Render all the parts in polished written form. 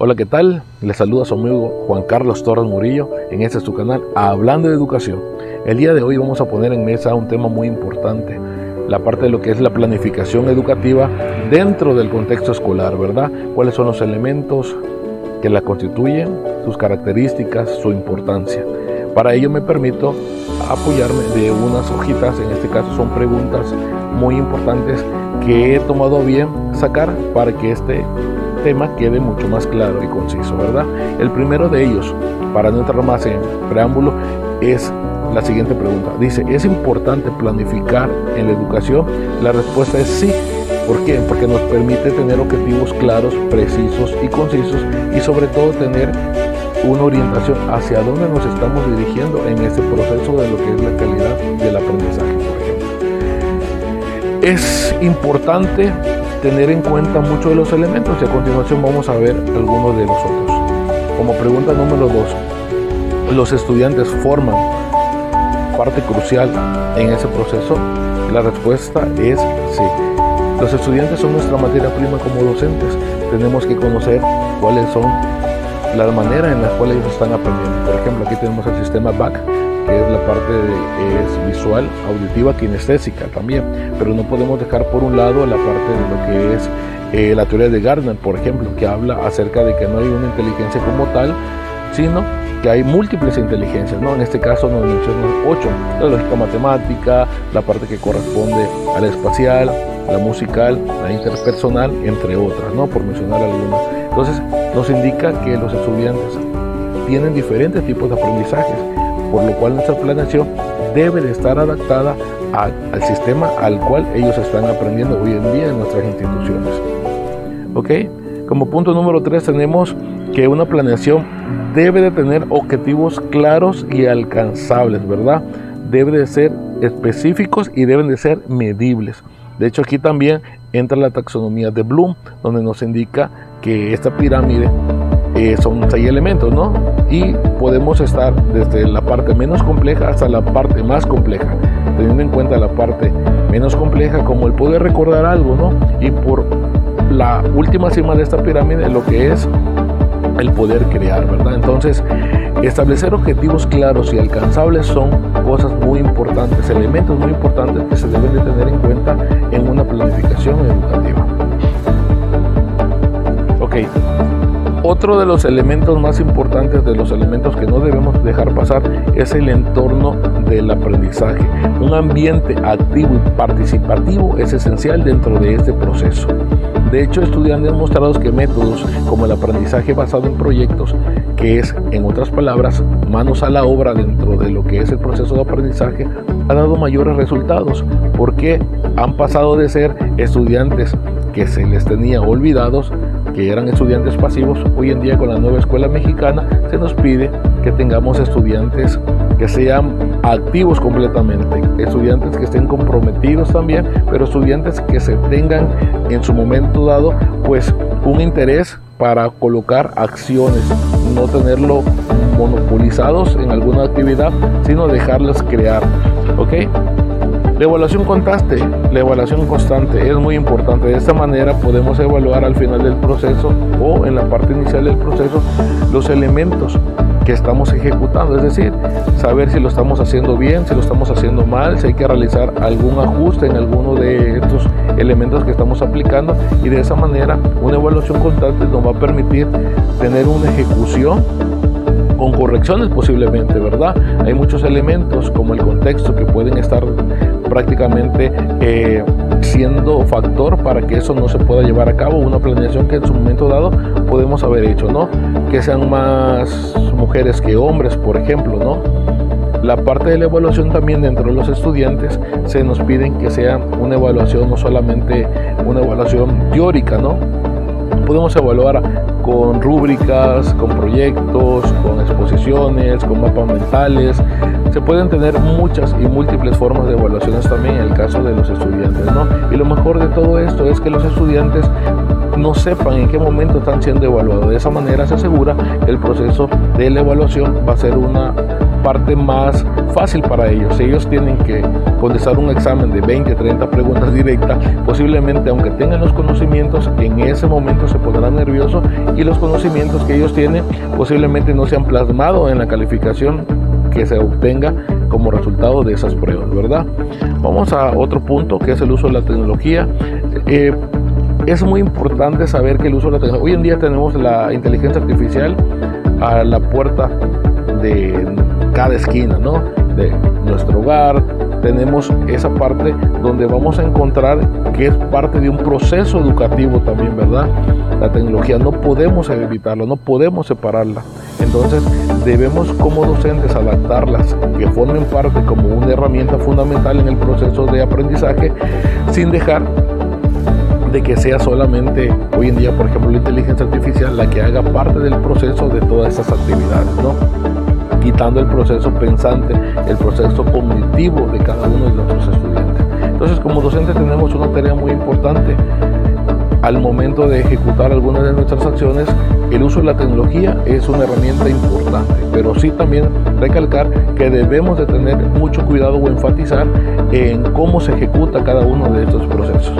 Hola, ¿qué tal? Les saluda su amigo Juan Carlos Torres Murillo en este su canal Hablando de Educación. El día de hoy vamos a poner en mesa un tema muy importante, la parte de lo que es la planificación educativa dentro del contexto escolar, ¿verdad? ¿Cuáles son los elementos que la constituyen, sus características, su importancia? Para ello me permito apoyarme de unas hojitas, en este caso son preguntas muy importantes que he tomado a bien sacar para que este tema quede mucho más claro y conciso, ¿verdad? El primero de ellos, para no entrar más en preámbulo, es la siguiente pregunta. Dice, ¿es importante planificar en la educación? La respuesta es sí. ¿Por qué? Porque nos permite tener objetivos claros, precisos y concisos, y sobre todo tener una orientación hacia dónde nos estamos dirigiendo en este proceso de lo que es la calidad del aprendizaje, por ejemplo. Es importante tener en cuenta muchos de los elementos y a continuación vamos a ver algunos de los otros. Como pregunta número 2, ¿los estudiantes forman parte crucial en ese proceso? La respuesta es sí. Los estudiantes son nuestra materia prima como docentes. Tenemos que conocer cuáles son las maneras en las cuales ellos están aprendiendo. Por ejemplo, aquí tenemos el sistema BAC, que es la parte es visual, auditiva, kinestésica también, pero no podemos dejar por un lado la parte de lo que es la teoría de Gardner, por ejemplo, que habla acerca de que no hay una inteligencia como tal, sino que hay múltiples inteligencias, ¿no? En este caso nos mencionan 8, la lógica matemática, la parte que corresponde a la espacial, la musical, la interpersonal, entre otras, ¿no? Por mencionar algunas. Entonces nos indica que los estudiantes tienen diferentes tipos de aprendizajes, por lo cual nuestra planeación debe de estar adaptada al sistema al cual ellos están aprendiendo hoy en día en nuestras instituciones. ¿Ok? Como punto número 3 tenemos que una planeación debe de tener objetivos claros y alcanzables, ¿verdad? Debe de ser específicos y deben de ser medibles. De hecho, aquí también entra la taxonomía de Bloom, donde nos indica que esta pirámide son 6 elementos, ¿no? Y podemos estar desde la parte menos compleja hasta la parte más compleja, teniendo en cuenta la parte menos compleja como el poder recordar algo, ¿no? Y por la última cima de esta pirámide, lo que es el poder crear, ¿verdad? Entonces, establecer objetivos claros y alcanzables son cosas muy importantes, elementos muy importantes que se deben de tener en cuenta en una planificación educativa. Ok. Otro de los elementos más importantes, de los elementos que no debemos dejar pasar, es el entorno del aprendizaje. Un ambiente activo y participativo es esencial dentro de este proceso. De hecho, estudios han demostrado que métodos como el aprendizaje basado en proyectos, que es, en otras palabras, manos a la obra dentro de lo que es el proceso de aprendizaje, ha dado mayores resultados, porque han pasado de ser estudiantes que se les tenía olvidados, que eran estudiantes pasivos. Hoy en día, con la nueva escuela mexicana, se nos pide que tengamos estudiantes que sean activos completamente, estudiantes que estén comprometidos también, pero estudiantes que se tengan en su momento dado pues un interés para colocar acciones, no tenerlo monopolizados en alguna actividad, sino dejarlos crear. ¿Ok? La evaluación constante es muy importante. De esta manera podemos evaluar al final del proceso o en la parte inicial del proceso los elementos que estamos ejecutando, es decir, saber si lo estamos haciendo bien, si lo estamos haciendo mal, si hay que realizar algún ajuste en alguno de estos elementos que estamos aplicando, y de esa manera una evaluación constante nos va a permitir tener una ejecución con correcciones posiblemente, ¿verdad? Hay muchos elementos como el contexto que pueden estar prácticamente siendo factor para que eso no se pueda llevar a cabo, una planeación que en su momento dado podemos haber hecho, ¿no? Que sean más mujeres que hombres, por ejemplo, ¿no? La parte de la evaluación también dentro de los estudiantes se nos piden que sea una evaluación, no solamente una evaluación teórica, ¿no? Podemos evaluar con rúbricas, con proyectos, con exposiciones, con mapas mentales. Se pueden tener muchas y múltiples formas de evaluaciones también en el caso de los estudiantes, ¿no? Y lo mejor de todo esto es que los estudiantes no sepan en qué momento están siendo evaluados. De esa manera se asegura que el proceso de la evaluación va a ser una parte más fácil para ellos. Ellos tienen que contestar un examen de 20, 30 preguntas directas. Posiblemente, aunque tengan los conocimientos, en ese momento se pondrán nerviosos y los conocimientos que ellos tienen posiblemente no se han plasmado en la calificación que se obtenga como resultado de esas pruebas, ¿verdad? Vamos a otro punto, que es el uso de la tecnología. Es muy importante saber que el uso de la tecnología, hoy en día tenemos la inteligencia artificial a la puerta de cada esquina, ¿no? De nuestro hogar. Tenemos esa parte donde vamos a encontrar que es parte de un proceso educativo también, ¿verdad? La tecnología no podemos evitarla, no podemos separarla. Entonces debemos como docentes adaptarlas, que formen parte como una herramienta fundamental en el proceso de aprendizaje, sin dejar de que sea solamente hoy en día, por ejemplo, la inteligencia artificial la que haga parte del proceso de todas estas actividades, ¿no? Quitando el proceso pensante, el proceso cognitivo de cada uno de nuestros estudiantes. Entonces, como docentes tenemos una tarea muy importante al momento de ejecutar algunas de nuestras acciones. El uso de la tecnología es una herramienta importante, pero sí también recalcar que debemos de tener mucho cuidado o enfatizar en cómo se ejecuta cada uno de estos procesos.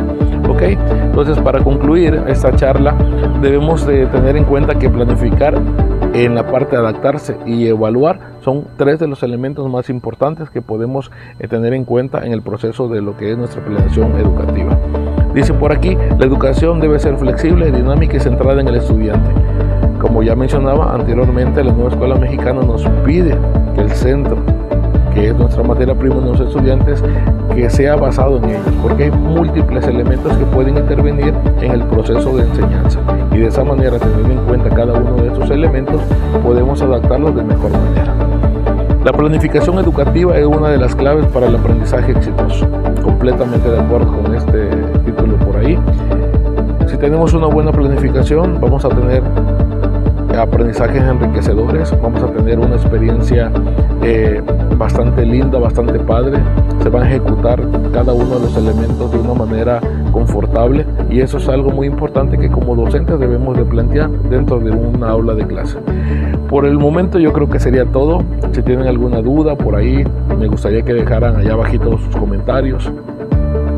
¿Ok? Entonces, para concluir esta charla, debemos de tener en cuenta que planificar en la parte de adaptarse y evaluar son tres de los elementos más importantes que podemos tener en cuenta en el proceso de lo que es nuestra planeación educativa. Dice por aquí, la educación debe ser flexible, dinámica y centrada en el estudiante. Como ya mencionaba anteriormente, la nueva escuela mexicana nos pide que el centro, que es nuestra materia prima de nuestros estudiantes, que sea basado en ellos, porque hay múltiples elementos que pueden intervenir en el proceso de enseñanza, y de esa manera, teniendo en cuenta cada uno de estos elementos, podemos adaptarlos de mejor manera. La planificación educativa es una de las claves para el aprendizaje exitoso. Completamente de acuerdo con este título por ahí. Si tenemos una buena planificación, vamos a tener aprendizajes enriquecedores, vamos a tener una experiencia bastante linda, bastante padre. Se van a ejecutar cada uno de los elementos de una manera confortable, y eso es algo muy importante que como docentes debemos de plantear dentro de una aula de clase. Por el momento yo creo que sería todo. Si tienen alguna duda por ahí, me gustaría que dejaran allá abajito sus comentarios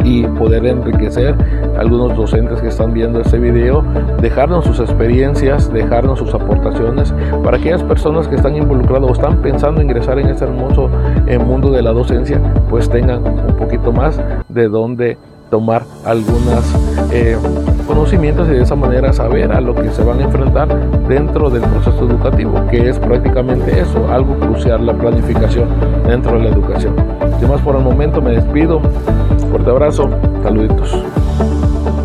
y poder enriquecer a algunos docentes que están viendo este video, dejarnos sus experiencias, dejarnos sus aportaciones, para aquellas personas que están involucradas o están pensando en ingresar en este hermoso mundo de la docencia, pues tengan un poquito más de dónde tomar algunos conocimientos, y de esa manera saber a lo que se van a enfrentar dentro del proceso educativo, que es prácticamente eso, algo crucial, la planificación dentro de la educación. Sin más por el momento, me despido. Fuerte abrazo, saluditos.